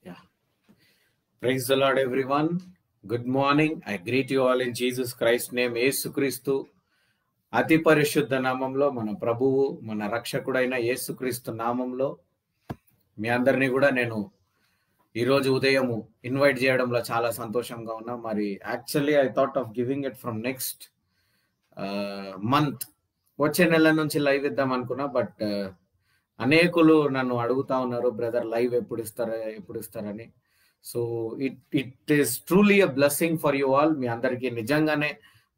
Yeah. Praise the Lord, everyone. Good morning. I greet you all in Jesus Christ's name. యేసుక్రీస్తు అతి పరిశుద్ధ నామంలో మన ప్రభువు మన రక్షకుడైన యేసుక్రీస్తు నామంలో మీ అందరినీ కూడా నేను ఈరోజు ఉదయము ఇన్వైట్ చేయడంలో చాలా సంతోషంగా ఉన్నా. మరి actually I thought of giving it from next month, వచ్చే నెల నుంచి లైవ్ ఇద్దాం అనుకున్నా. బట్ అనేకులు నన్ను అడుగుతా ఉన్నారు, బ్రదర్ లైవ్ ఎప్పుడు ఇస్తారని. So it is truly a blessing for you all. మీ అందరికీ నిజంగానే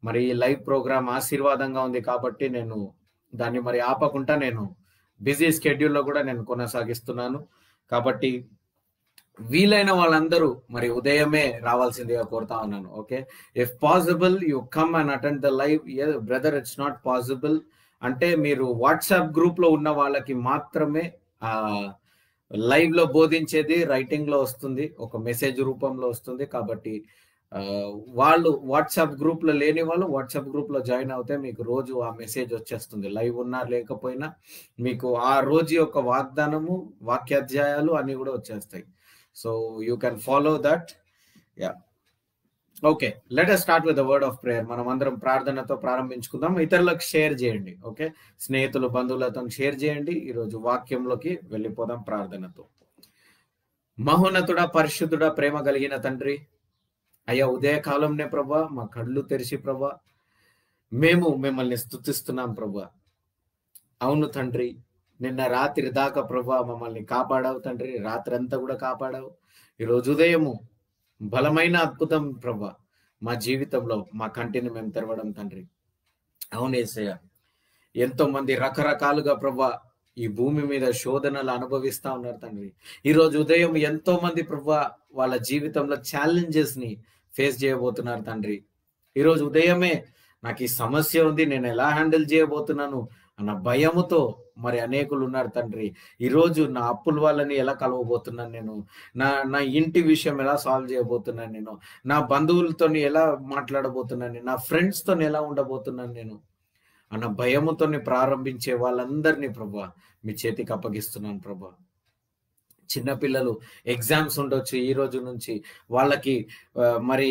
మరి ఈ లైవ్ ప్రోగ్రామ్ ఆశీర్వాదంగా ఉంది కాబట్టి నేను దాన్ని మరి ఆపకుండా నేను బిజీ స్కెడ్యూల్లో కూడా నేను కొనసాగిస్తున్నాను. కాబట్టి వీలైన వాళ్ళందరూ మరి ఉదయమే రావాల్సిందిగా కోరుతా ఉన్నాను. Okay, if possible you come and attend the live. Brother it's not possible అంటే మీరు వాట్సాప్ గ్రూప్ లో ఉన్న వాళ్ళకి మాత్రమే లైవ్ లో బోధించేది రైటింగ్ లో వస్తుంది, ఒక మెసేజ్ రూపంలో వస్తుంది. కాబట్టి వాళ్ళు వాట్సాప్ గ్రూప్ లో లేని వాళ్ళు వాట్సాప్ గ్రూప్ లో జాయిన్ అవుతే మీకు రోజు ఆ మెసేజ్ వచ్చేస్తుంది. లైవ్ ఉన్నా లేకపోయినా మీకు ఆ రోజు యొక్క వాగ్దానము, వాక్యాధ్యాయాలు అన్ని కూడా వచ్చేస్తాయి. So you can follow that. Yeah, okay, let us start with the word of prayer. మనం అందరం ప్రార్థనతో ప్రారంభించుకుందాం. ఇతరులకు షేర్ చేయండి. ఓకే, స్నేహితులు బంధువులతో షేర్ చేయండి. ఈరోజు వాక్యంలోకి వెళ్ళిపోదాం ప్రార్థనతో. మహోన్నతుడా, పరిశుద్ధుడా, ప్రేమ కలిగిన తండ్రి, అయ్యా ఉదయకాలంనే ప్రభా మా కళ్ళు తెరిచి ప్రభా మేము మిమ్మల్ని స్తుతిస్తున్నాం ప్రభా. అవును తండ్రి, నిన్న రాత్రి దాకా ప్రభా మమ్మల్ని కాపాడావు తండ్రి, రాత్రి అంతా కూడా కాపాడావు. ఈరోజు ఉదయము బలమైన అద్భుతం ప్రభా మా జీవితంలో మా కంటిని మేము తెరవడం తండ్రి. అవును యేసయ్య, ఎంతో మంది రకరకాలుగా ప్రభా ఈ భూమి మీద శోధనలు అనుభవిస్తా ఉన్నారు తండ్రి. ఈరోజు ఉదయం ఎంతో మంది ప్రభా వాళ్ళ జీవితంలో ఛాలెంజెస్ ని ఫేస్ చేయబోతున్నారు తండ్రి. ఈరోజు ఉదయమే నాకు ఈ సమస్య ఉంది, నేను ఎలా హ్యాండిల్ చేయబోతున్నాను అన్న భయముతో మరి అనేకులు ఉన్నారు తండ్రి. ఈరోజు నా అప్పుల వాళ్ళని ఎలా కలవబోతున్నాను నేను, నా ఇంటి విషయం ఎలా సాల్వ్ చేయబోతున్నాను నేను, నా బంధువులతో ఎలా మాట్లాడబోతున్నాను నేను, నా ఫ్రెండ్స్తో ఎలా ఉండబోతున్నాను నేను అన్న భయముతో ప్రారంభించే వాళ్ళందరినీ ప్రభా మీ చేతికి అప్పగిస్తున్నాను ప్రభా. చిన్నపిల్లలు ఎగ్జామ్స్ ఉండొచ్చు, ఈ రోజు నుంచి వాళ్ళకి మరి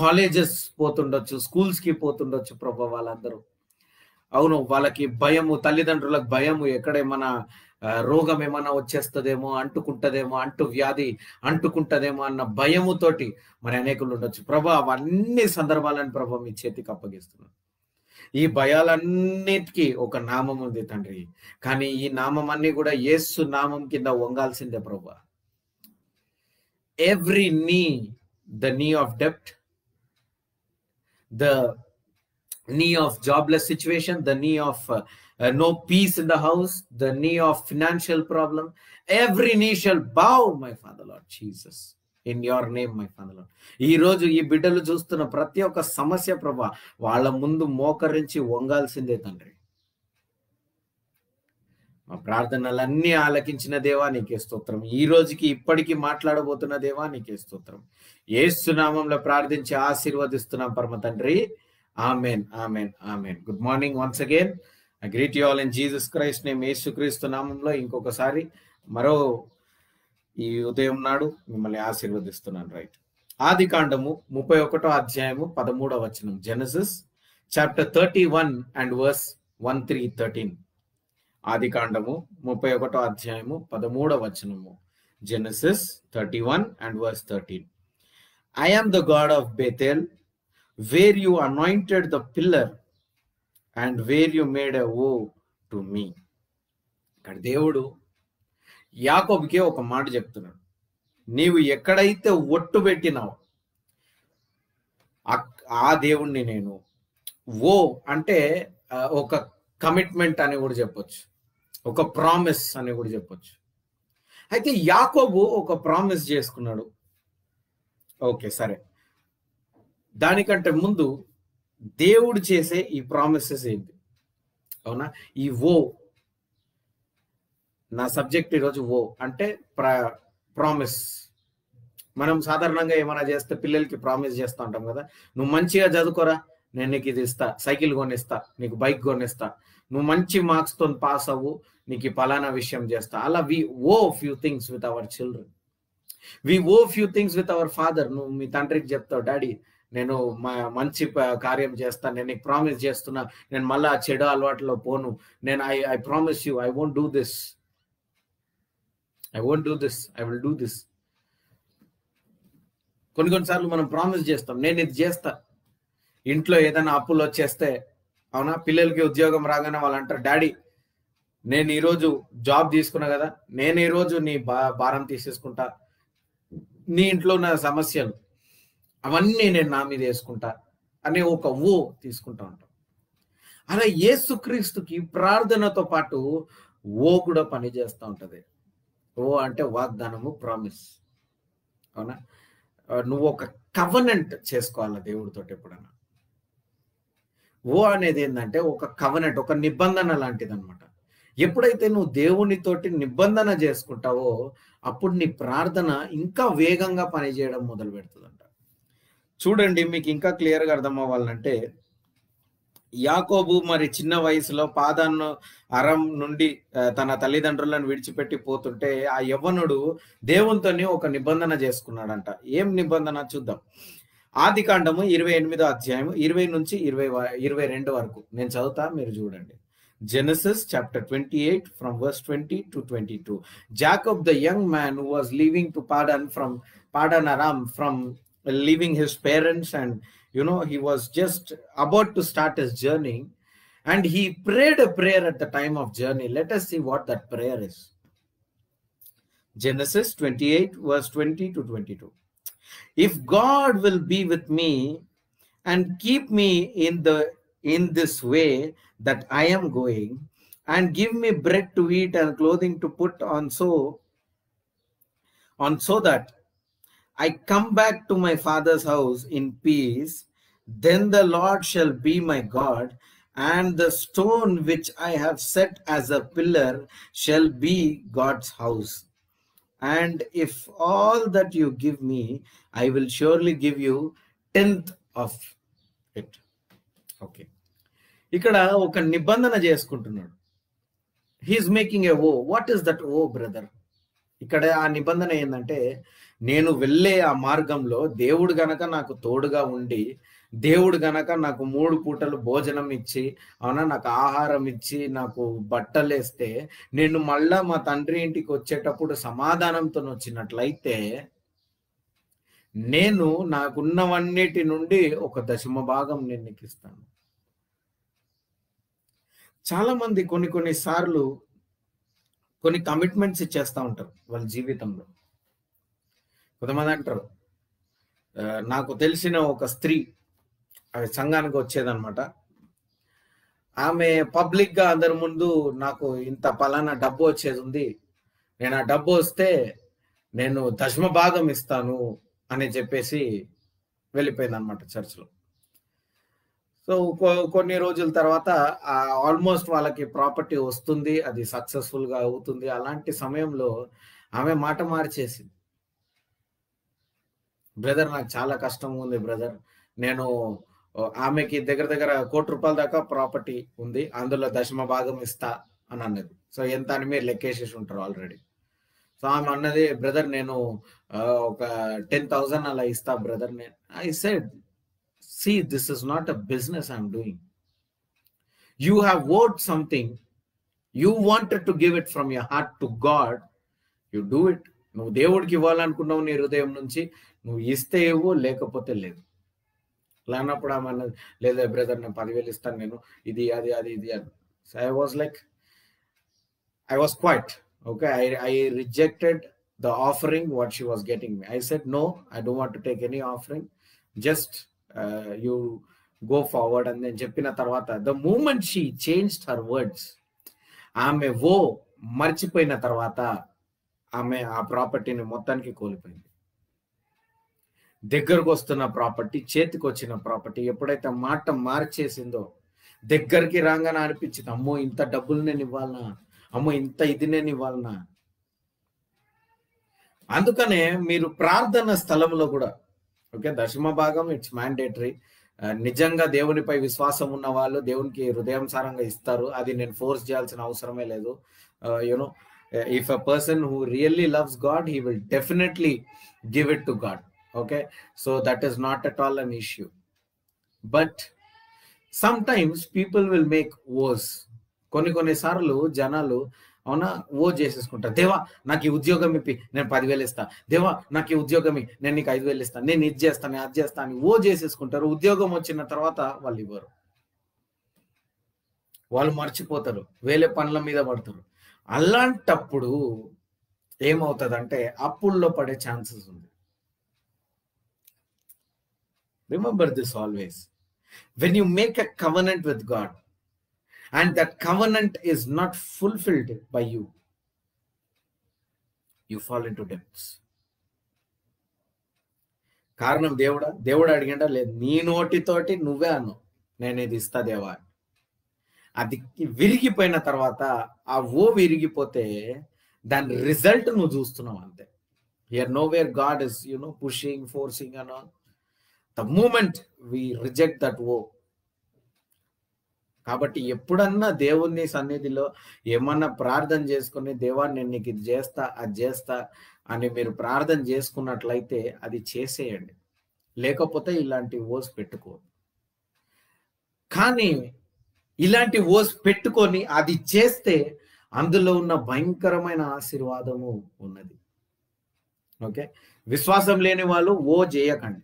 కాలేజెస్ పోతుండొచ్చు, స్కూల్స్కి పోతుండొచ్చు ప్రభా వాళ్ళందరూ. అవును, వాళ్ళకి భయము, తల్లిదండ్రులకు భయము, ఎక్కడేమన్నా రోగం ఏమన్నా వచ్చేస్తుందేమో, అంటుకుంటదేమో, వ్యాధి అంటుకుంటదేమో అన్న భయముతోటి మరి అనేకులు ఉండొచ్చు ప్రభా. అవన్నీ సందర్భాలను ప్రభా మీ చేతికి అప్పగిస్తున్నాను. ఈ భయాలన్నిటికీ ఒక నామం ఉంది తండ్రి, కానీ ఈ నామం అన్ని కూడా యేసు నామం కింద వంగాల్సిందే ప్రభా. Every knee, the knee of డెప్ట్, ద knee of jobless situation, the knee of no peace in the house, the knee of financial problem, every knee shall bow, my Father Lord Jesus, in your name, my Father Lord. ఈ రోజు ఈ బిడ్డలు చూస్తున్న ప్రతి ఒక్క సమస్య ప్రభా వాళ్ళ ముందు మోకరించి వంగాల్సిందే తండ్రి. మా ప్రార్థనలన్నీ ఆలకించిన దేవా నీకే స్తోత్రం. ఈ రోజుకి ఇప్పటికీ మాట్లాడబోతున్న దేవా నీకే స్తోత్రం. యేసు నామములో ప్రార్థించి ఆశీర్వదిస్తున్నాం పరమ తండ్రి. Amen, amen, amen. Good morning once again. I greet you all in Jesus Christ name. యేసుక్రీస్తు నామంలో ఇంకొకసారి మరో ఈ ఉదయం నాడు మిమ్మల్ని ఆశీర్వదిస్తున్నాను. రైట్, ఆది కాండము 31వ అధ్యాయము 13వ వచనం. Genesis chapter 31 and verse 1 through 13. ఆది కాండము 31వ అధ్యాయము 13వ వచనము. Genesis 31 and verse 13. I am the God of Bethel, where you anointed the pillar and where you made a vow to me. ఇక్కడ దేవుడు యాకోబుకి ఒక మాట చెప్తున్నాడు. నీవు ఎక్కడైతే ఒట్టు పెట్టినావు ఆ దేవుణ్ణి నేను, ఓ అంటే ఒక కమిట్మెంట్ అని కూడా చెప్పొచ్చు, ఒక ప్రామిస్ అని కూడా చెప్పొచ్చు. అయితే యాకోబు ఒక ప్రామిస్ చేసుకున్నాడు. ఓకే సరే, దానికంటే ముందు దేవుడు చేసే ఈ ప్రామిసెస్ ఏంటి? అవునా, ఈ ఓ నా సబ్జెక్ట్ ఈరోజు. ఓ అంటే ప్రామిస్. మనం సాధారణంగా ఏమైనా చేస్తే పిల్లలకి ప్రామిస్ చేస్తూ ఉంటాం కదా, నువ్వు మంచిగా చదువుకోరా, నేను నీకు ఇది ఇస్తా, సైకిల్ కొనిస్తా, నీకు బైక్ కొనిస్తా, నువ్వు మంచి మార్క్స్తో పాస్ అవ్వు, నీకు పలానా విషయం చేస్తా. అలా we owe few things with our children. We owe few things with our father. నువ్వు మీ తండ్రికి చెప్తావు, డాడీ నేను మంచి కార్యం చేస్తాను, నేను నీకు ప్రామిస్ చేస్తున్నా, నేను మళ్ళీ ఆ చెడు అలవాట్లో పోను, నేను I promise you, I won't do this, I won't do this, I will do this. కొన్నిసార్లు మనం ప్రామిస్ చేస్తాం, నేను ఇది చేస్తా. ఇంట్లో ఏదైనా అప్పులు వచ్చేస్తే, అవునా, పిల్లలకి ఉద్యోగం రాగానే వాళ్ళు అంటారు, డాడీ నేను ఈరోజు జాబ్ తీసుకున్నా కదా, నేను ఈరోజు నీ భారం తీసేసుకుంటా, నీ ఇంట్లో ఉన్న సమస్యలు అవన్నీ నేను నా మీద వేసుకుంటా అనే ఒక ఓ తీసుకుంటా ఉంటాం. అలా యేసుక్రీస్తుకి ప్రార్థనతో పాటు ఓ కూడా పని చేస్తూ ఉంటది. ఓ అంటే వాగ్దానము, ప్రామిస్. అవునా, నువ్వు ఒక కవనెంట్ చేసుకోవాలి దేవుడితో. ఎప్పుడన్నా ఓ అనేది ఏంటంటే ఒక కవనెంట్, ఒక నిబంధన లాంటిది అనమాట. ఎప్పుడైతే నువ్వు దేవునితోటి నిబంధన చేసుకుంటావో అప్పుడు నీ ప్రార్థన ఇంకా వేగంగా పనిచేయడం మొదలు పెడుతుందంట. చూడండి, మీకు ఇంకా క్లియర్గా అర్థం అవ్వాలంటే, యాకోబు మరి చిన్న వయసులో పాదాను అరం నుండి తన తల్లిదండ్రులను విడిచిపెట్టి పోతుంటే ఆ యవ్వనుడు దేవునితోని ఒక నిబంధన చేసుకున్నాడంట. ఏం నిబంధన చూద్దాం. ఆదికాండము 28వ అధ్యాయం 20 నుంచి 22 వరకు నేను చదువుతా, మీరు చూడండి. Genesis chapter 28 from verse 20 to 22. Jacob, the young man who was leaving to Padan Aram, from leaving his parents, and he was just about to start his journey, and he prayed a prayer at the time of journey. Let us see what that prayer is. Genesis 28 verse 20 to 22. If God will be with me and keep me in this way that I am going, and give me bread to eat and clothing to put on, so that I come back to my father's house in peace, then the Lord shall be my God, and the stone which I have set as a pillar shall be God's house. And if all that you give me, I will surely give you 10th of it. Okay. ఇక్కడ ఒక నిబంధన చేసుకుంటున్నాడు. He's making a oath. What is that oath brother? ఇక్కడ ఆ నిబంధన ఏంటంటే, నేను వెళ్ళే ఆ మార్గంలో దేవుడు గనక నాకు తోడుగా ఉండి, దేవుడు గనక నాకు 3 పూటలు భోజనం ఇచ్చి, అవునా, నాకు ఆహారం ఇచ్చి, నాకు బట్టలు వేస్తే, నేను మళ్ళా మా తండ్రి ఇంటికి వచ్చేటప్పుడు సమాధానంతో వచ్చినట్లయితే నేను నాకున్నవన్నిటి నుండి ఒక 10వ భాగం నేను నీకు ఇస్తాను. చాలా మంది కొన్ని సార్లు కొన్ని కమిట్మెంట్స్ ఇచ్చేస్తూ ఉంటారు వాళ్ళ జీవితంలో. కొంతమంది అంటారు, నాకు తెలిసిన ఒక స్త్రీ సంఘానికి వచ్చేదన్నమాట. ఆమె పబ్లిక్ గా అందరి ముందు నాకు ఇంత పలానా డబ్బు వచ్చేది ఉంది, నేను ఆ డబ్బు వస్తే నేను 10వ భాగం ఇస్తాను అని చెప్పేసి వెళ్ళిపోయింది అనమాట చర్చ్లో. సో కొన్ని రోజుల తర్వాత ఆల్మోస్ట్ వాళ్ళకి ప్రాపర్టీ వస్తుంది, అది సక్సెస్ఫుల్ గా అవుతుంది. అలాంటి సమయంలో ఆమె మాట మార్చేసింది. బ్రదర్ నాకు చాలా కష్టంగా ఉంది బ్రదర్, నేను ఆమెకి దగ్గర దగ్గర ₹1,00,00,000 దాకా ప్రాపర్టీ ఉంది, అందులో 10వ భాగం ఇస్తా అని అన్నది. సో ఎంత అని మీరు లెక్కేసేసి ఉంటారు ఆల్రెడీ. సో ఆమె అన్నది, బ్రదర్ నేను ఒక 10,000 అలా ఇస్తా brother. I said, see, this is not a business I'm doing. You have owed something, you wanted to give it from your heart to God, you do it. నువ్వు దేవుడికి ఇవ్వాలనుకున్నావు నీ హృదయం నుంచి, నువ్వు ఇస్తే ఇవ్వు, లేకపోతే లేదు. అన్నప్పుడు ఆమె అన్నది, లేదా బ్రదర్ నేను 10,000 ఇస్తాను, నేను ఇది అది ఇది అని. So I was quiet. Okay, I rejected the offering what she was getting me. I said, no, I don't want to take any offering, just you go forward. And then చెప్పిన తర్వాత the moment she changed her words, ఆమె ఓ మర్చిపోయిన తర్వాత ఆమె ఆ ప్రాపర్టీని మొత్తానికి కోల్పోయింది. దగ్గరకు వస్తున్న ప్రాపర్టీ, చేతికి వచ్చిన ప్రాపర్టీ ఎప్పుడైతే మాట మార్చేసిందో, దగ్గరికి రాగానే అనిపించింది, అమ్మో ఇంత డబ్బులు నేను ఇవ్వాలనా, అమ్మో ఇంత ఇది నేను ఇవ్వాలనా. అందుకనే మీరు ప్రార్థన స్థలంలో కూడా, ఓకే, 10వ భాగం ఇట్స్ మ్యాండేటరీ. నిజంగా దేవునిపై విశ్వాసం ఉన్న వాళ్ళు దేవునికి హృదయానుసారంగా ఇస్తారు, అది నేను ఫోర్స్ చేయాల్సిన అవసరమే లేదు. You know If a person who really loves God, he will definitely give it to God. Okay, so that is not at all an issue. But sometimes people will make wars. కొన్నిసార్లు జనాలు అవునా ఓ చేసేసుకుంటారు. దేవా నాకు ఈ ఉద్యోగం ఇప్పి నేను 10,000 ఇస్తా, దేవా నాకు ఈ ఉద్యోగం నేను నీకు 5,000 ఇస్తాను, నేను ఇది చేస్తాను అది చేస్తాను అని ఓ చేసేసుకుంటారు. ఉద్యోగం వచ్చిన తర్వాత వాళ్ళు ఇవ్వరు, వాళ్ళు మర్చిపోతారు, వేరే పనుల మీద పడతారు. అలాంటప్పుడు ఏమవుతుందంటే అప్పుల్లో పడే ఛాన్సెస్ ఉంది. Remember this always. When you make a covenant with God and that covenant is not fulfilled by you, you fall into debts. కారణం దేవుడు అడిగిండా లేదు, నీ నోటితోటి నువ్వే అను నేను ఇది ఇస్తా దేవా. అది విరిగిపోయిన తర్వాత ఆ ఓ విరిగిపోతే దాని రిజల్ట్ నువ్వు చూస్తున్నావు అంతే. Here nowhere God is pushing, forcing and all. The moment we reject that woe. కాబట్టి ఎప్పుడన్నా దేవుని సన్నిధిలో ఏమన్నా ప్రార్థన చేసుకుని దేవా నేను నీకు ఇది చేస్తా అది చేస్తా అని మీరు ప్రార్థన చేసుకున్నట్లయితే అది చేసేయండి, లేకపోతే ఇలాంటి ఓస్ పెట్టుకోదు. కానీ ఇలాంటి ఓస్ పెట్టుకొని అది చేస్తే అందులో ఉన్న భయంకరమైన ఆశీర్వాదము ఉన్నది. ఓకే, విశ్వాసం లేని వాళ్ళు ఓ చేయకండి,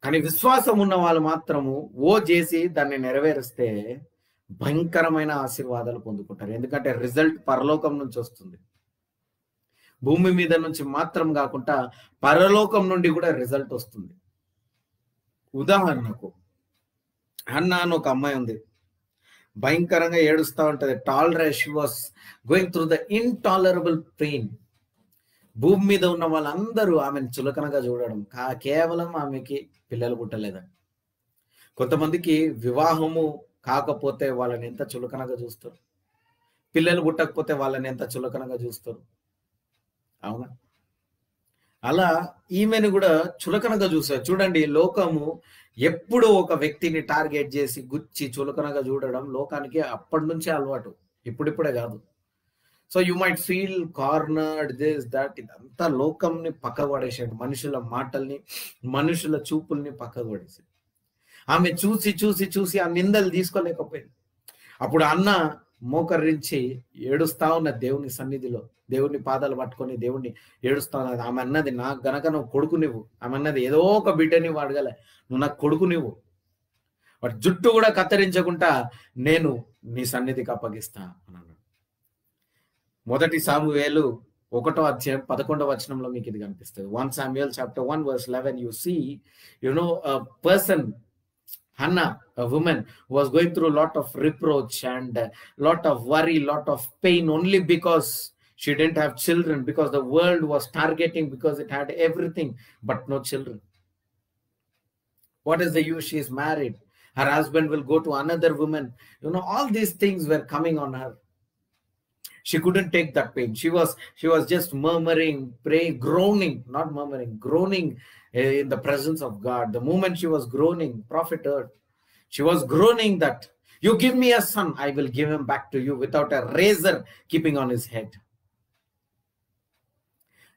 కానీ విశ్వాసం ఉన్న వాళ్ళు మాత్రము ఓ చేసి దాన్ని నెరవేరిస్తే భయంకరమైన ఆశీర్వాదాలు పొందుకుంటారు. ఎందుకంటే రిజల్ట్ పరలోకం నుంచి వస్తుంది. భూమి మీద నుంచి మాత్రం కాకుండా పరలోకం నుండి కూడా రిజల్ట్ వస్తుంది. ఉదాహరణకు హన్నా అని ఒక అమ్మాయి ఉంది, భయంకరంగా ఏడుస్తూ ఉంటుంది. She was going through the intolerable pain. భూమి మీద ఉన్న వాళ్ళందరూ ఆమెను చులకనగా చూడడం, కేవలం ఆమెకి పిల్లలు పుట్టలేదని. కొంతమందికి వివాహము కాకపోతే వాళ్ళని ఎంత చులకనగా చూస్తారు, పిల్లలు పుట్టకపోతే వాళ్ళని ఎంత చులకనగా చూస్తారు, అవునా? అలా ఈమెను కూడా చులకనగా చూస్తారు. చూడండి, లోకము ఎప్పుడు ఒక వ్యక్తిని టార్గెట్ చేసి గుచ్చి చులకనగా చూడడం లోకానికి అప్పటి నుంచే అలవాటు, ఇప్పుడిప్పుడే కాదు. So you might feel cornered, this that, ఇదంతా లోకంని పక్కకు పడేసాడు, మనుషుల మాటల్ని మనుషుల చూపుల్ని పక్కకు పడేసి ఆమె చూసి చూసి చూసి ఆ నిందలు తీసుకోలేకపోయింది. అప్పుడు అన్న మోకరించి ఏడుస్తా ఉన్న దేవుని సన్నిధిలో, దేవుని పాదాలు పట్టుకొని దేవుణ్ణి ఏడుస్తా ఉన్నది. ఆమె అన్నది, నాకు గనక నువ్వు కొడుకు నువ్వు, ఆమె అన్నది ఏదో ఒక బిడ్డని అడగలే, నువ్వు నాకు కొడుకు నువ్వు, వాటి జుట్టు కూడా కత్తిరించకుండా నేను నీ సన్నిధికి అప్పగిస్తా అని అన్నాడు. మొదటి సామువేలు 1వ అధ్యాయం 11వ వచనంలో మీకు ఇది కనిపిస్తుంది. 1 Samuel chapter 1 verse 11, you see, a person, Hannah, a woman who was going through a lot of reproach and a lot of worry, lot of pain, only because she didn't have children, because the world was targeting, because it had everything but no children. What is the use? She is married, her husband will go to another woman. All these things were coming on her. She couldn't take that pain. She was just murmuring, praying, groaning, not murmuring, groaning in the presence of God. The moment she was groaning, prophet heard. She was groaning that, you give me a son, I will give him back to you, without a razor keeping on his head.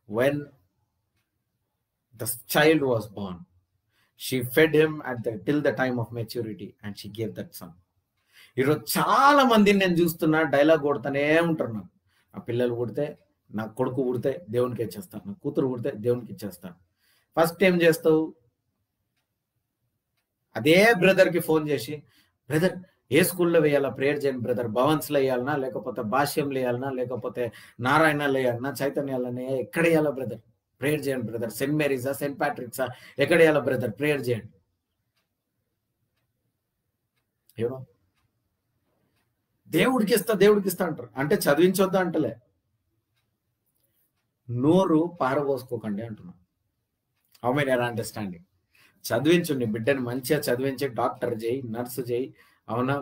When the child was born, she fed him till the time of maturity, and she gave that son. ఈరోజు చాలా మందిని నేను చూస్తున్నా, dialogue కొడుతూనే ఉంటున్నాను. ఆ పిల్లలు పుడితే, నా కొడుకు పుడితే దేవునికి ఇచ్చేస్తాను, నా కూతురు పుడితే దేవునికి ఇచ్చేస్తాను. ఫస్ట్ ఏం చేస్తావు? అదే బ్రదర్కి ఫోన్ చేసి, బ్రదర్ ఏ స్కూల్లో వేయాలా ప్రేయర్ చేయండి బ్రదర్, భవన్స్లో వేయాలన్నా, లేకపోతే భాష్యంలో వేయాలన్నా, లేకపోతే నారాయణలో వేయాలన్నా, చైతన్యాలనే, ఎక్కడ వేయాలా బ్రదర్ ప్రేయర్ చేయండి బ్రదర్, సెయింట్ మేరీసా, సెయింట్ ప్యాట్రిక్సా, ఎక్కడ వేయాలా బ్రదర్ ప్రేయర్ చేయండి. దేవుడికి ఇస్తా అంటారు. అంటే చదివించొద్దా అంటలే, నోరు పారబోసుకోకండి అంటున్నా. How many are understanding? చదివించు, నీ బిడ్డని మంచిగా చదివించి డాక్టర్ చేయి, నర్సు చేయి, అవునా,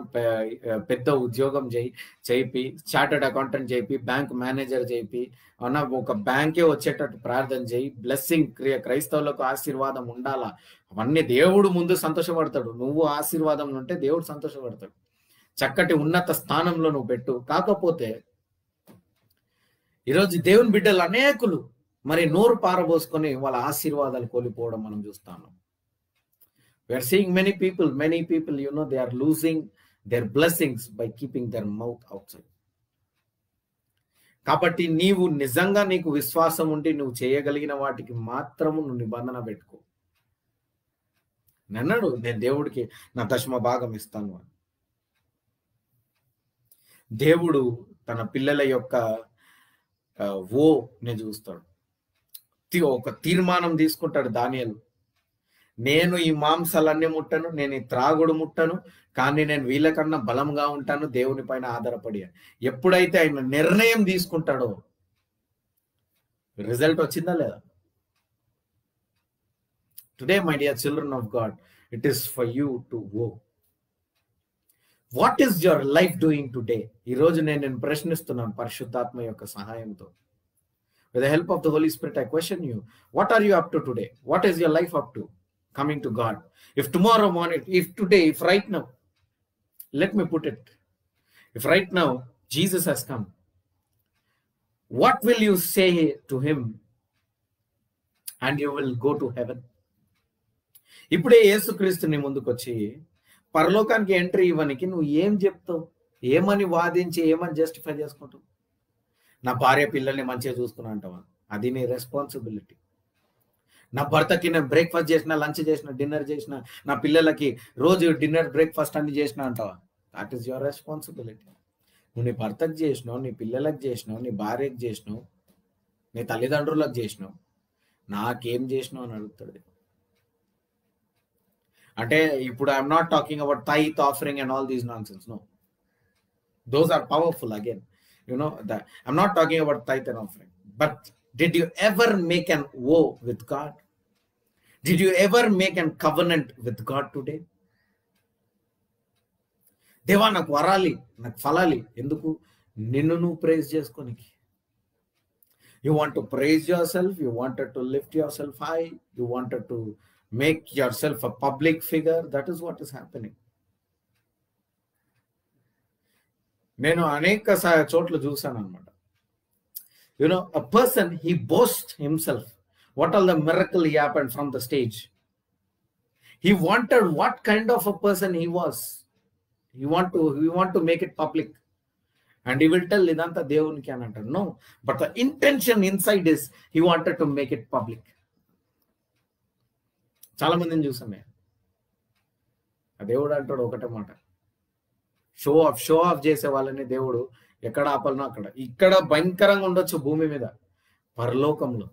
పెద్ద ఉద్యోగం చేయి, చార్టర్డ్ అకౌంటెంట్ చేయి, బ్యాంక్ మేనేజర్ చేయి, అవునా, ఒక బ్యాంకే వచ్చేటట్టు ప్రార్థన చేయి. బ్లెస్సింగ్ క్రైస్తవులకు ఆశీర్వాదం ఉండాలా, అవన్నీ దేవుడు ముందు సంతోషపడతాడు. నువ్వు ఆశీర్వాదం ఉంటే దేవుడు సంతోషపడతాడు. చక్కటి ఉన్నత స్థానంలో నువ్వు పెట్టు. కాకపోతే ఈరోజు దేవుని బిడ్డలు అనేకులు మరి నోరు పారబోసుకొని వాళ్ళ ఆశీర్వాదాలు కోల్పోవడం మనం చూస్తాము. We are seeing many people, they are losing their blessings by keeping their mouth outside. కాబట్టి నీవు నిజంగా నీకు విశ్వాసం ఉంటే నువ్వు చేయగలిగిన వాటికి మాత్రము నువ్వు నిబంధన పెట్టుకో. నన్నడు నేను దేవుడికి నా దశమ భాగం ఇస్తాను అని. దేవుడు తన పిల్లల యొక్క నేను చూస్తాడు. ఒక తీర్మానం తీసుకుంటాడు దానియేలు. నేను ఈ మాంసాలన్నీ ముట్టను, నేను ఈ త్రాగుడు ముట్టను, కానీ నేను వీళ్ళకన్నా బలంగా ఉంటాను దేవుని పైన ఆధారపడి. ఎప్పుడైతే ఆయన నిర్ణయం తీసుకుంటాడో రిజల్ట్ వచ్చిందా లేదా? Today my dear children of God, it is for you to go. What is your life doing today? ఈరోజు నేను ప్రశ్నిస్తున్నాను పరిశుద్ధాత్మ యొక్క సహాయంతో. With the help of the Holy Spirit, I question you. What are you up to today? What is your life up to? Coming to God. If tomorrow morning, if today, if right now, let me put it. If right now, Jesus has come, what will you say to him? And you will go to heaven. ఇప్పుడే యేసుక్రీస్తు నీ ముందుకు వచ్చి పరలోకానికి entry ఇవ్వనికి నువ్వు ఏం చెప్తావు? ఏమని వాదించి ఏమని జస్టిఫై చేసుకుంటావు? నా భార్య పిల్లల్ని మంచిగా చూసుకున్నా అంటావా? అది నీ రెస్పాన్సిబిలిటీ. నా భర్తకి నేను బ్రేక్ఫాస్ట్ చేసిన, లంచ్ చేసిన, డిన్నర్ చేసిన, నా పిల్లలకి రోజు డిన్నర్ బ్రేక్ఫాస్ట్ అన్ని చేసిన అంటావా? That is your responsibility. నువ్వు నీ భర్తకు చేసినావు, నీ పిల్లలకు చేసినావు, నీ భార్యకు చేసినావు, నీ తల్లిదండ్రులకు చేసినావు, నాకేం చేసినావు అని అడుగుతాడు. అంటే ఇప్పుడు I'm not talking about tithe, offering and all these nonsense. No, those are powerful again. You know that I'm not talking about tithe and offering. But did you ever make an vow with God? Did you ever make a covenant with God today? దేవా నాకు వరాలి, నాకు ఫలాలి. ఎందుకు? నిన్ను నువ్వు praise చేసుకోనికి. You want to praise yourself, you wanted to lift yourself high, you wanted to make yourself a public figure. That is what is happening. నేను అనేక చోట్ల చూసాను అనమాట. A person, he boasts himself what all the miracle he happened from the stage. He wanted what kind of a person he was. He want to make it public, and he will tell idanta devuniki ani antaru. No, but the intention inside is he wanted to make it public. చాలా మందిని చూసాను నేను. ఆ దేవుడు అంటాడు ఒకటే మాట, show off చేసే వాళ్ళని దేవుడు ఎక్కడ ఆపాలనో అక్కడ. ఇక్కడ భయంకరంగా ఉండొచ్చు భూమి మీద, పరలోకంలో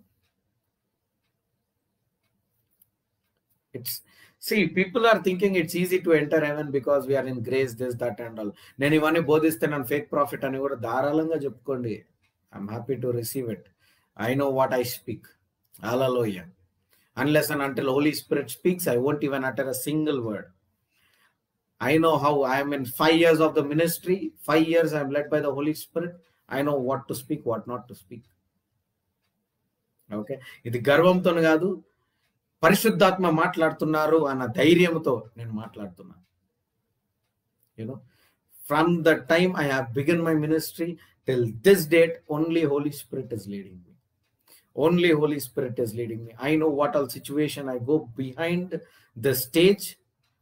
people are thinking it's easy to enter heaven because we are in grace, this, that and all. నేను ఇవన్నీ బోధిస్తే నన్ను ఫేక్ ప్రాఫిట్ అని కూడా ధారాళంగా చెప్పుకోండి. I'm happy to receive it. I know what I speak. Hallelujah. Unless and until Holy Spirit speaks, I won't even utter a single word. I know how I am in 5 years of the ministry. 5 years I am led by the Holy Spirit. I know what to speak, what not to speak. Okay? ఇది గర్వంతో కాదు, పరిశుద్ధాత్మ మాట్లాడుతున్నారు అన్న ధైర్యంతో నేను మాట్లాడుతున్నా. From the time I have begun my ministry till this date, only Holy Spirit is leading me. Only Holy Spirit is leading me. I know what all situation I go behind the stage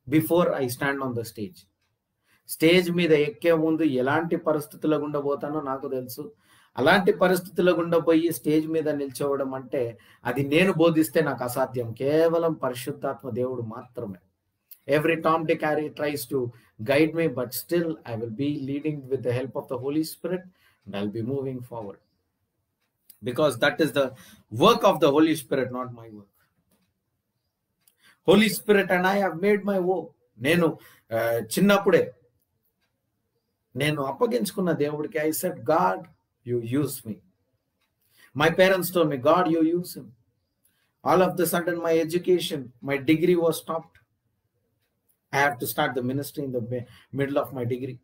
before I stand on the stage. Stage మీద ఎక్కే ముందు ఎలాంటి పరిస్థితుల్లో గుండా పోతానో నాకు తెలుసు. అలాంటి పరిస్థితుల్లో గుండా పోయి స్టేజ్ మీద నిల్చోవడం అంటే అది నేను బోధిస్తే నాకు అసాధ్యం. కేవలం పరిశుద్ధాత్మ దేవుడు మాత్రమే. Every Tom, Dick, Harry tries to guide me, but still I will be leading with the help of the Holy Spirit, and I'll be moving forward. Because that is the work of the Holy Spirit, not my work. Holy Spirit and I have made my vow. నేను చిన్నప్పుడే నేను అప్పగించుకున్న దేవుడికి I said, God, you use me. My parents told me, God, you use him. All of the sudden my education, my degree was stopped. I have to start the ministry in the middle of my degree.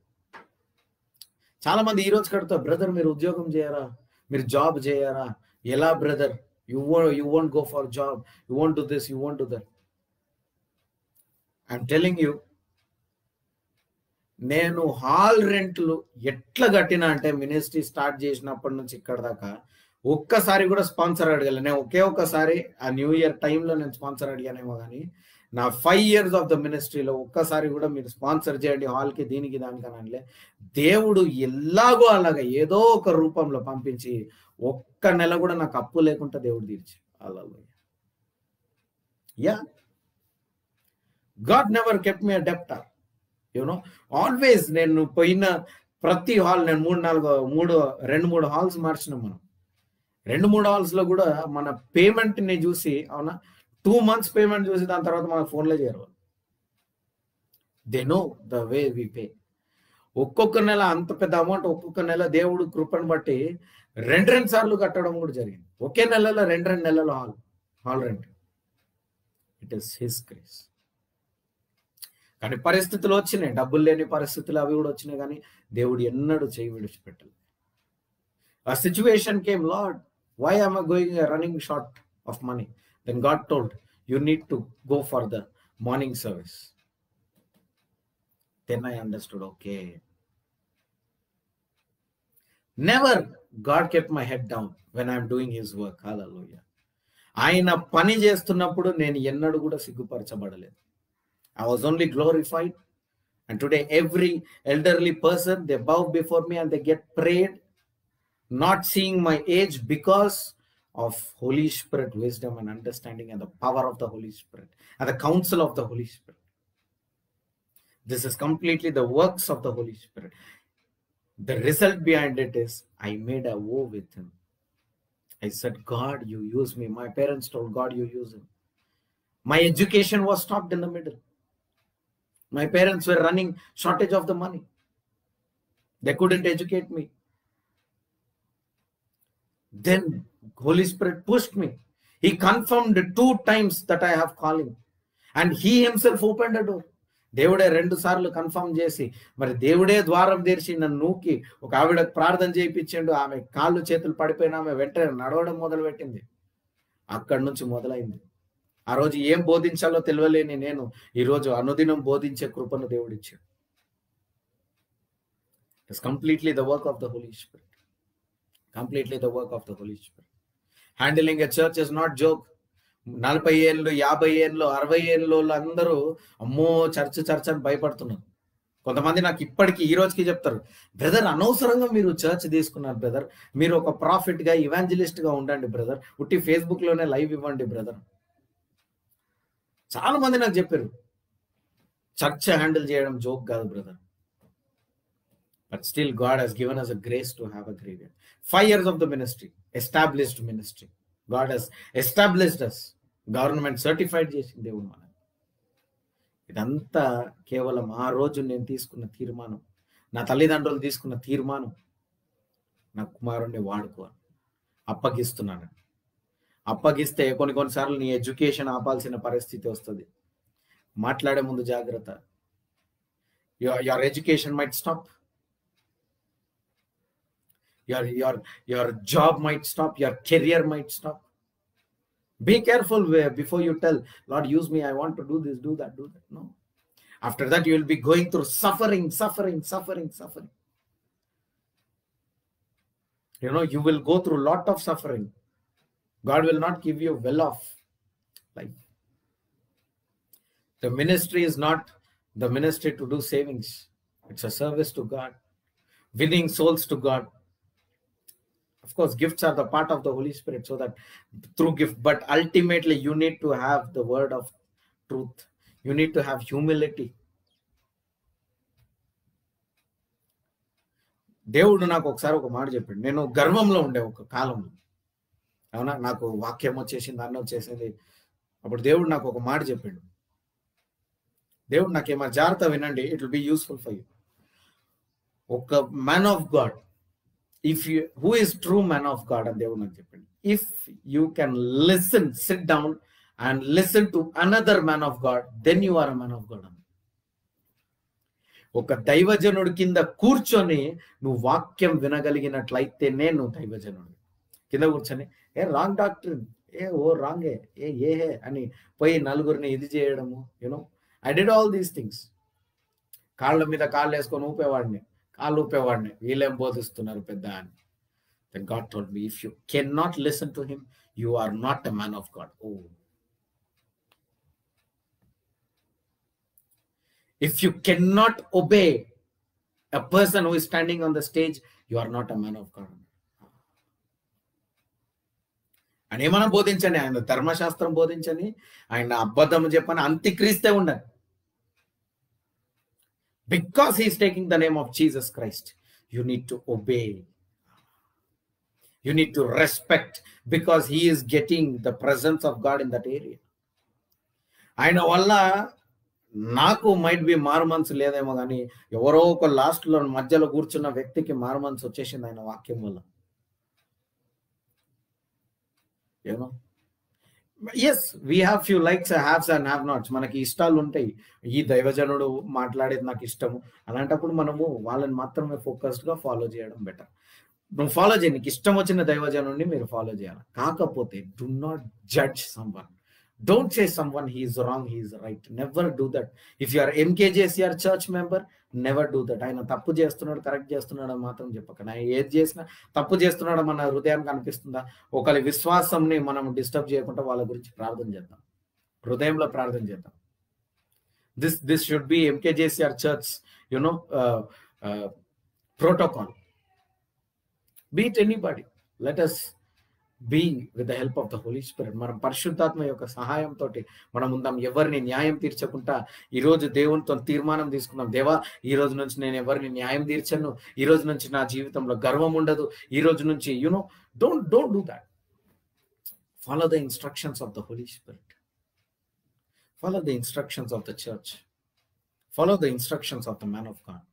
చాలా మంది ఈ రోజు కడతారు, brother మీరు ఉద్యోగం చేయరా, మీరు job చేయరా, ఎలా brother, you won't go for job, you won't do this, you won't do that. I'm telling you, నేను హాల్ రెంట్లు ఎట్లా కట్టినా అంటే మినిస్ట్రీ స్టార్ట్ చేసినప్పటి నుంచి ఇక్కడ దాకా ఒక్కసారి కూడా స్పాన్సర్ అడగల. నేను ఒక్కసారి ఆ న్యూ ఇయర్ టైంలో నేను స్పాన్సర్ అడిగానేమో కానీ నా 5 years ఆఫ్ ద మినిస్ట్రీలో ఒక్కసారి కూడా మీరు స్పాన్సర్ చేయండి హాల్కి దీనికి దానికి అనలే. దేవుడు ఎలాగో అలాగా ఏదో ఒక రూపంలో పంపించి ఒక్క నెల కూడా నాకు అప్పు లేకుండా దేవుడు తీర్చి అలా. యా, గాడ్ నెవర్ కెప్ట్ మీ అ డెప్టర్. యూనో ఆల్వేస్ నేను పోయిన ప్రతి హాల్ నేను 2-3 హాల్స్ మార్చినాం మనం. 2-3 హాల్స్లో కూడా మన పేమెంట్ని చూసి, అవునా, 2 months పేమెంట్ చూసి దాని తర్వాత మన ఫోన్లో చేయరు. They know the way we pay. ఒక్కొక్క నెల అంత పెద్ద అమౌంట్ ఒక్కొక్క నెల దేవుడు కృపను బట్టి 2 సార్లు కట్టడం కూడా జరిగింది. ఒకే నెలలో 2 నెలల hall rent. It is his grace. కానీ పరిస్థితులు వచ్చినాయి, డబ్బులు లేని పరిస్థితులు అవి కూడా వచ్చినాయి, కానీ దేవుడు ఎన్నడూ చేయి విడిచిపెట్టలేదు. A situation came, Lord, why am I running short of money? Then God told, you need to go for the morning service. Then I understood, okay. Never God kept my head down when I am doing his work. Hallelujah. ఆయన పని చేస్తున్నప్పుడు నేను ఎన్నడూ కూడా సిగ్గుపరచబడలేదు. I was only glorified. And today every elderly person, they bow before me and they get prayed, not seeing my age, because of Holy Spirit wisdom and understanding and the power of the Holy Spirit and the counsel of the Holy Spirit. This is completely the works of the Holy Spirit. The result behind it is I made a vow with him. I said, God, you use me. My parents told God, you use him. My education was stopped in the middle. My parents were running shortage of the money. They couldn't educate me. Then Holy Spirit pushed me. He confirmed 2 times that I have calling. And he himself opened a door. దేవుడే 2 సార్లు confirm చేసి, మరి దేవుడే ద్వారం తెరిచి నన్ను నూకి ఒక ఆవిడకు ప్రార్థన చేయించిండు. ఆమె కాళ్ళు చేతులు పడిపోయిన ఆమె వెంటనే నడవడం మొదలు పెట్టింది. అక్కడి నుంచి మొదలైంది. ఆ రోజు ఏం బోధించాలో తెలియలేని నేను ఈరోజు అనుదినం బోధించే కృపను దేవుడు ఇచ్చాడు. It's completely the work of the Holy Spirit. Completely the work of the Holy Spirit. Handling a church is not joke. 40 ఏళ్ళు, 50 ఏళ్ళు, 60 ఏళ్ళు అందరూ అమ్మో చర్చ్ అని భయపడుతున్నారు. కొంతమంది నాకు ఇప్పటికీ ఈ రోజుకి చెప్తారు, బ్రదర్ అనవసరంగా మీరు చర్చ్ తీసుకున్నారు బ్రదర్, మీరు ఒక ప్రాఫిట్గా ఇవాంజలిస్ట్గా ఉండండి బ్రదర్, ఉట్టి ఫేస్బుక్లోనే లైవ్ ఇవ్వండి బ్రదర్. చాలా మంది నాకు చెప్పారు చర్చ్ హ్యాండిల్ చేయడం జోక్ కాదు brother. But still God he's given us a grace to have a great 5 years of the ministry, established ministry. God has established us. Government certified చేసింది దేవుడు మనం. ఇదంతా కేవలం ఆ రోజు నేను తీసుకున్న తీర్మానం, నా తల్లిదండ్రులు తీసుకున్న తీర్మానం. నా కుమారుణ్ణి వాడుకోవాలి, అప్పగిస్తున్నాను. అప్పగిస్తే కొన్నిసార్లు నీ ఎడ్యుకేషన్ ఆపాల్సిన పరిస్థితి వస్తుంది. మాట్లాడే ముందు జాగ్రత్త. Your education might stop, your job might stop, your career might stop. Be careful before you tell, Lord, use me, I want to do this, do that. No. After that, you will be going through suffering. You know, you will go through a lot of suffering. God will not give you well off life. The ministry is not the ministry to do savings. It's a service to God, winning souls to God. Of course, gifts are the part of the Holy Spirit, so that through gift, but ultimately you need to have the word of truth. You need to have humility. దేవుడు నాకు ఒకసారి ఒక మాట చెప్పాడు. నేను గర్వంలో ఉండే ఒక కాలంలో, అవునా, నాకు వాక్యం వచ్చేసింది, అన్న వచ్చేసింది. అప్పుడు దేవుడు నాకు ఒక మాట చెప్పాడు. దేవుడు నాకేమో జాగ్రత్త వినండి, it will be useful for you. ఒక man of God, who is true man of God, and దేవుడు నాకు చెప్పండి, if you can listen, sit down and listen to another man of God, then you are a man of God. ఒక దైవజనుడి కింద కూర్చొని నువ్వు వాక్యం వినగలిగినట్లయితేనే నువ్వు దైవజనుడు. కింద కూర్చొని రాంగ్ డాక్టరీన్, రాంగే, అని పోయి నలుగురిని ఇది చేయడము, you know, I did all these things. కాళ్ళ మీద కాళ్ళు వేసుకొని ఊపేవాడిని, కాళ్ళు ఊపేవాడిని, వీళ్ళేం బోధిస్తున్నారు పెద్ద అని. Then God told me, if you cannot listen to him, you are not a man of God. Oh. If you cannot obey a person who is standing on the stage, you are not a man of God. ఆయన ఏమైనా బోధించండి, ఆయన ధర్మశాస్త్రం బోధించని, ఆయన అబద్ధం చెప్పని, అంత్యక్రీస్తే ఉండండి. Because he is taking the name of Jesus Christ, you need to obey. You need to respect, because he is getting the presence of God in that area. ఆయన వల్ల నాకు మైట్ బి మారుమనసు లేదేమో కానీ ఎవరో ఒక లాస్ట్లో మధ్యలో కూర్చున్న వ్యక్తికి మారుమనసు వచ్చేసింది ఆయన వాక్యం వల్ల. You know, yes, we have few likes, haves and have nots. మనకి ఇష్టాలు ఉంటాయి. ఈ దైవజనుడు మాట్లాడేది నాకు ఇష్టము, అలాంటప్పుడు మనము వాళ్ళని మాత్రమే ఫోకస్డ్గా ఫాలో చేయడం బెటర్. నువ్వు ఫాలో చేయి, నీకు ఇష్టం వచ్చిన దైవజనుడిని మీరు ఫాలో చేయాలి. కాకపోతే do not judge someone. Don't say someone he is wrong, he is right. Never do that. If you are MKJCR church member, never do that. ఆయన తప్పు చేస్తున్నాడు, కరెక్ట్ చేస్తున్నాడు మాత్రం చెప్పకండి. ఆయన ఏది చేసినా తప్పు చేస్తున్నాడు మన హృదయానికి అనిపిస్తుందా, ఒకరి విశ్వాసంని మనం డిస్టర్బ్ చేయకుండా వాళ్ళ గురించి ప్రార్థన చేద్దాం, హృదయంలో ప్రార్థన చేద్దాం. This should be MKJCR church, protocol. Be it anybody. Let us be with the help of the Holy Spirit. మనం పరిశుద్ధాత్మ యొక్క సహాయంతో మనం ఉందాం. ఎవరిని న్యాయం తీర్చకుండా ఈరోజు దేవునితో తీర్మానం తీసుకుందాం. దేవా, ఈ రోజు నుంచి నేను ఎవరిని న్యాయం తీర్చను, ఈ రోజు నుంచి నా జీవితంలో గర్వం ఉండదు, ఈ రోజు నుంచి don't do that. Follow the instructions of the Holy Spirit. Follow the instructions of the church. Follow the instructions of the man of God.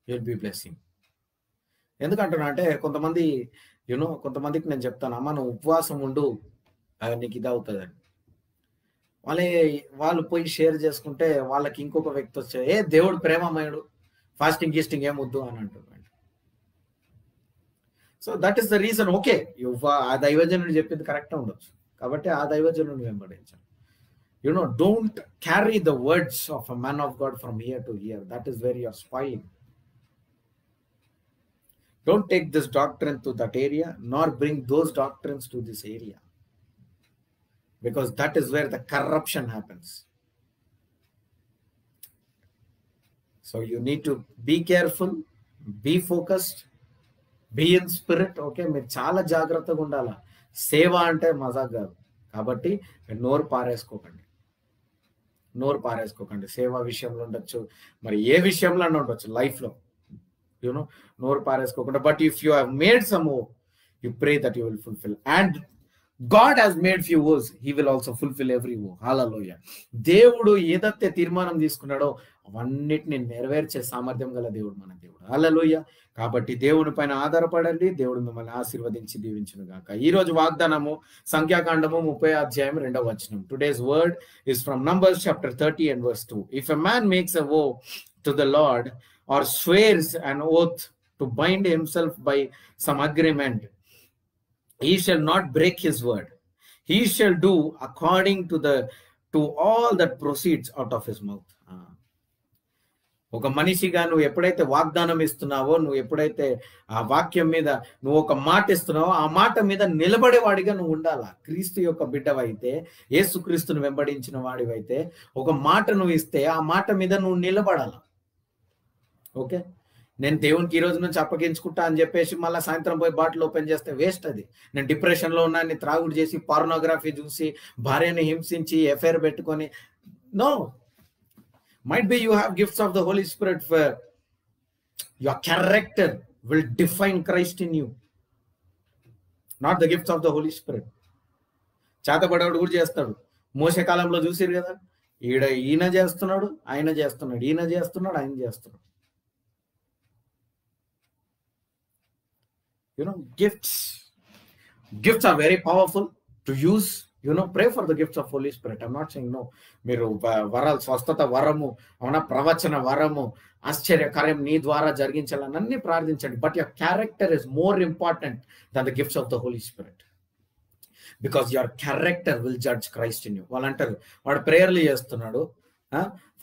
You'll be blessing. ఎందుకంటున్నా అంటే కొంతమందికి నేను చెప్తాను, అమ్మ నువ్వు ఉపవాసం ఉండు, నీకు ఇది అవుతుందని. వాళ్ళు పోయి షేర్ చేసుకుంటే వాళ్ళకి ఇంకొక వ్యక్తి వచ్చే, దేవుడు ప్రేమమయుడు, ఫాస్టింగ్ గీస్టింగ్ ఏమొద్దు అని అంటున్నాడు. So that is the reason. Okay, ఆ దైవజనుడు చెప్పింది కరెక్ట్ ఉండొచ్చు, కాబట్టి ఆ దైవజనుడిని వెంబడించాను. Don't carry the words of a man of God from here to here. That is where you are spoiling. Don't take this doctrine to that area, nor bring those doctrines to this area, because that is where the corruption happens. So you need to be careful, be focused, be in spirit. Okay, మీరు చాలా జాగ్రత్తగా ఉండాలి. సేవ అంటే మజాక్ కాదు, కాబట్టి నోరు పారేసుకోకండి. సేవ విషయంలో ఉండొచ్చు, మరి ఏ విషయంలో ఉండొచ్చు లైఫ్లో, నోరు పారేసుకోకుండా. But if you have made some vow, you pray that you will fulfil. And God has made few vows, he will also fulfil every vow. Hallelujah. దేవుడు ఏదైతే తీర్మానం తీసుకున్నాడో అవన్నిటిని నెరవేర్చే సామర్థ్యం గల దేవుడు మన దేవుడు. హల్లెలూయా. కాబట్టి దేవుని పైన ఆధారపడండి. దేవుడు మిమ్మల్ని ఆశీర్వదించి దీవించును గాక. ఈ రోజు వాగ్దానము సంఖ్యాకాండము 30:2. Today's word is from Numbers chapter 30:2. If a man makes a vow to the Lord or swears an oath to bind himself by some agreement, he shall not break his word. He shall do according to all that proceeds out of his mouth. ఒక మనిషిగా నువ్వు ఎప్పుడైతే వాగ్దానం ఇస్తున్నావో, నువ్వు ఎప్పుడైతే ఆ వాక్యం మీద నువ్వు ఒక మాట ఇస్తున్నావో, ఆ మాట మీద నిలబడేవాడిగా నువ్వు ఉండాలా. క్రీస్తు యొక్క బిడ్డవైతే, యేసుక్రీస్తును వెంబడించిన వాడివైతే, ఒక మాట నువ్వు ఇస్తే ఆ మాట మీద నువ్వు నిలబడాలా. ఓకే, నేను దేవునికి ఈ రోజు నుంచి అప్పగించుకుంటా అని చెప్పేసి మళ్ళీ సాయంత్రం పోయి బాటిల్ ఓపెన్ చేస్తే వేస్ట్. అది నేను డిప్రెషన్లో ఉన్నాను, త్రాగుడు చేసి, పార్నోగ్రఫీ చూసి, భార్యని హింసించి, ఎఫైర్ పెట్టుకొని, no. Might be you have gifts of the Holy Spirit, for your character will define Christ in you, not the gifts of the Holy Spirit. చేతబడేవాడు కూడా చేస్తాడు. మోసే కాలంలో చూసిరు కదా, ఈయన చేస్తున్నాడు, ఆయన చేస్తున్నాడు, ఈయన చేస్తున్నాడు, ఆయన చేస్తున్నాడు. Gifts are very powerful to use. Pray for the gifts of Holy Spirit. I'm not saying no. మీరు వరాలు, స్వస్థత వరము, అవునా, ప్రవచన వరము, ఆశ్చర్యకార్యం నీ ద్వారా జరిగించాలని అన్ని ప్రార్థించండి. But your character is more important than the gifts of the Holy Spirit, because your character will judge Christ in you. వాళ్ళు అంటారు, వాడు ప్రేయర్లు చేస్తున్నాడు,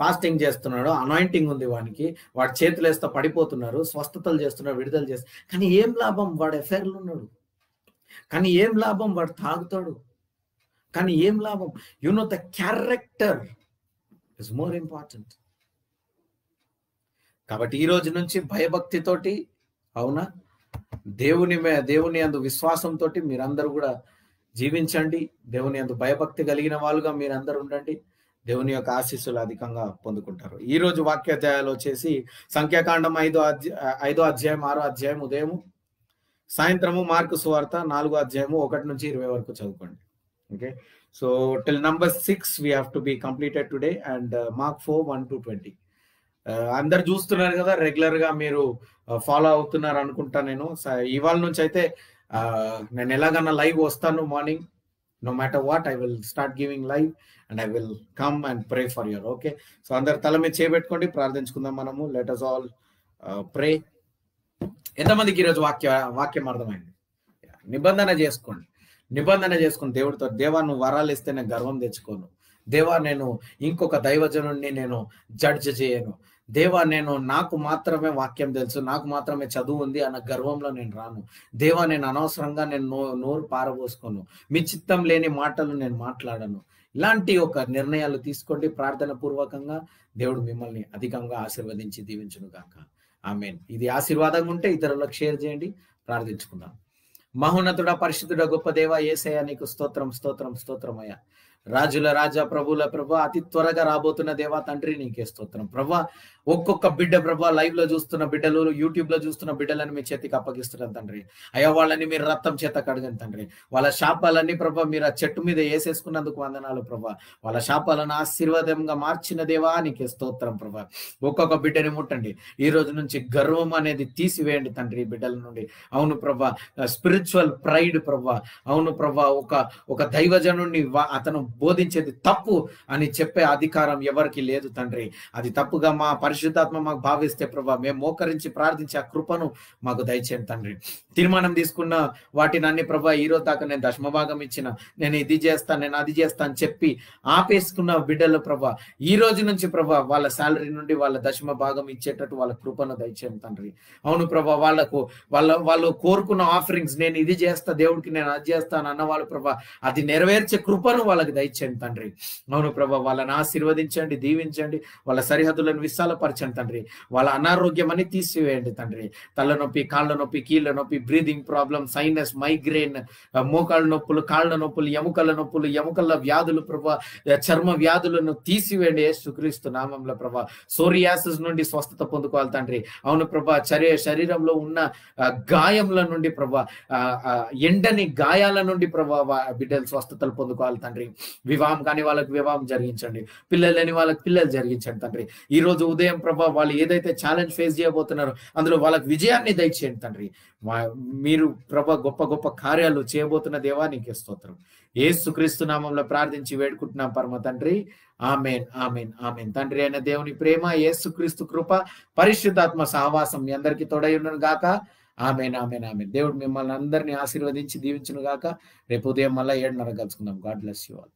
ఫాస్టింగ్ చేస్తున్నాడు, అనాయింటింగ్ ఉంది వానికి, వాడి చేతులు వేస్తే పడిపోతున్నారు, స్వస్థతలు చేస్తున్నాడు, విడుదల చేస్తున్నాడు. కానీ ఏం లాభం? వాడు ఎఫైర్లు ఉన్నాడు. కానీ ఏం లాభం? వాడు తాగుతాడు. కానీ ఏం లాభం? The character is more important. కాబట్టి ఈ రోజు నుంచి భయభక్తితోటి, అవునా, దేవుని అందు విశ్వాసంతో మీరందరూ కూడా జీవించండి. దేవుని అందు భయభక్తి కలిగిన వాళ్ళుగా మీరందరూ ఉండండి. దేవుని యొక్క ఆశీస్సులు అధికంగా పొందుకుంటారు. ఈ రోజు వాక్యాధ్యాయాలు వచ్చేసి సంఖ్యాకాండం 5వ అధ్యాయం 6వ అధ్యాయం ఉదయము, సాయంత్రము మార్కు సువార్త 4వ అధ్యాయము 1 నుంచి 20 వరకు చదువుకోండి. Okay, so till number 6 we have to be completed today and Mark 4 1 to 20. అందరు చూస్తున్నారు కదా, రెగ్యులర్ గా మీరు ఫాలో అవుతున్నారు అనుకుంటా. నేను ఇవాళ నుంచి అయితే నేను ఎలాగన్నా లైవ్ వస్తాను morning. No matter what, I will start giving live and I will come and pray for you. Okay, so అందరు తల మీద చేయబెట్టుకోండి, ప్రార్థించుకుందాం మనము. Let us all pray. ఎంతమందికి ఈరోజు వాక్యం అర్థమైంది? నిబంధన చేసుకుని దేవుడితో, దేవా నువ్వు వరాలు ఇస్తే నేను గర్వం తెచ్చుకోను. దేవా నేను ఇంకొక దైవజనుడిని నేను జడ్జ్ చేయను. దేవా నేను నాకు మాత్రమే వాక్యం తెలుసు, నాకు మాత్రమే చదువు ఉంది అన్న గర్వంలో నేను రాను. దేవా నేను అనవసరంగా నేను నోరు పారబోసుకోను, మీ చిత్తం లేని మాటలు నేను మాట్లాడను. ఇలాంటి ఒక నిర్ణయాలు తీసుకోండి ప్రార్థన పూర్వకంగా. దేవుడు మిమ్మల్ని అధికంగా ఆశీర్వదించి దీవించును గాక. ఆమేన్. ఇది ఆశీర్వాదంగా ఉంటే ఇతరులకు షేర్ చేయండి. ప్రార్థించుకుందాం. మహోన్నతుడా, పరిశుద్ధుడా, గొప్ప దేవా యేసయ్య, నీకు స్తోత్రం స్తోత్రం స్తోత్రమయ్యా. రాజుల రాజా, ప్రభుల ప్రభా, అతి త్వరగా రాబోతున్న దేవా తండ్రి నీకే స్తోత్రం ప్రభా. ఒక్కొక్క బిడ్డ ప్రభా, లైవ్ లో చూస్తున్న బిడ్డలు, యూట్యూబ్ లో చూస్తున్న బిడ్డలని మీ చేతికి అప్పగిస్తున్నాను తండ్రి. అయ్యా వాళ్ళని మీరు రక్తం చేత కడగండి తండ్రి. వాళ్ళ శాపాలన్నీ ప్రభా మీరు ఆ చెట్టు మీద వేసేసుకున్నందుకు వందనాలు ప్రభా. వాళ్ళ శాపాలను ఆశీర్వాదంగా మార్చిన దేవా నీకే స్తోత్రం ప్రభా. ఒక్కొక్క బిడ్డని ముట్టండి. ఈ రోజు నుంచి గర్వం అనేది తీసివేయండి తండ్రి బిడ్డల నుండి. అవును ప్రభా, స్పిరిచువల్ ప్రైడ్ ప్రభా, అవును ప్రభా, ఒక దైవజనుడిని అతను బోధించేది తప్పు అని చెప్పే అధికారం ఎవరికి లేదు తండ్రి. అది తప్పుగా మా పరిశుద్ధాత్మ మాకు భావిస్తే ప్రభా, మేము మోకరించి ప్రార్థించే ఆ కృపను మాకు దయచేయండి తండ్రి. తీర్మానం తీసుకున్న వాటిని అన్ని ప్రభా, ఈ రోజు దాకా నేను దశమభాగం ఇచ్చిన, నేను ఇది చేస్తాను, నేను అది చేస్తాను అని చెప్పి ఆపేసుకున్న బిడ్డలు ప్రభా, ఈ రోజు నుంచి ప్రభా వాళ్ళ శాలరీ నుండి వాళ్ళ దశమ భాగం ఇచ్చేటట్టు వాళ్ళ కృపను దయచేయండి తండ్రి. అవును ప్రభా, వాళ్ళు కోరుకున్న ఆఫరింగ్స్, నేను ఇది చేస్తా దేవుడికి, నేను అది చేస్తాను అన్న వాళ్ళు ప్రభా, అది నెరవేర్చే కృపను వాళ్ళకి దయచేయండి తండ్రి. అవును ప్రభా, వాళ్ళని ఆశీర్వదించండి, దీవించండి, వాళ్ళ సరిహద్దులను విశాలపరచండి తండ్రి. వాళ్ళ అనారోగ్యం అని తీసివేయండి తండ్రి. తలనొప్పి, కాళ్ళ నొప్పి, కీళ్ళ నొప్పి, బ్రీదింగ్ ప్రాబ్లం, సైనస్, మైగ్రేన్, మోకాళ్ళ నొప్పులు, కాళ్ళ నొప్పులు, ఎముకల నొప్పులు, ఎముకల వ్యాధులు ప్రభా, చర్మ వ్యాధులను తీసివేయండి యేసుక్రీస్తు నామంలో ప్రభా. సోరియాసిస్ నుండి స్వస్థత పొందుకోవాలి తండ్రి. అవును ప్రభా, శరీరంలో ఉన్న గాయముల నుండి ప్రభా, ఎండని గాయాల నుండి ప్రభా బిడ్డలు స్వస్థతలు పొందుకోవాలి తండ్రి. వివాహం కాని వాళ్ళకి వివాహం జరిగించండి, పిల్లలు లేని వాళ్ళకి పిల్లలు జరిగించండి తండ్రి. ఈ రోజు ఉదయం ప్రభా వాళ్ళు ఏదైతే ఛాలెంజ్ ఫేస్ చేయబోతున్నారో అందులో వాళ్ళకి విజయాన్ని దయచేయండి తండ్రి. మీరు ప్రభా గొప్ప గొప్ప కార్యాలు చేయబోతున్న దేవా నీకే స్తోత్రం. యేసుక్రీస్తు నామంలో ప్రార్థించి వేడుకుంటున్నాం పరమ తండ్రి. ఆమేన్ ఆమేన్ ఆమేన్. తండ్రి అయిన దేవుని ప్రేమ, యేసుక్రీస్తు కృప, పరిశుద్ధాత్మ సహవాసం మీ అందరికీ తోడై ఉండను గాక. ఆమేన్ ఆమేన్ ఆమేన్. దేవుడు మిమ్మల్ని అందరినీ ఆశీర్వదించి దీవించును గాక. రేపు ఉదయం మళ్ళీ 7:30 కలుసుకుందాం. God bless you all.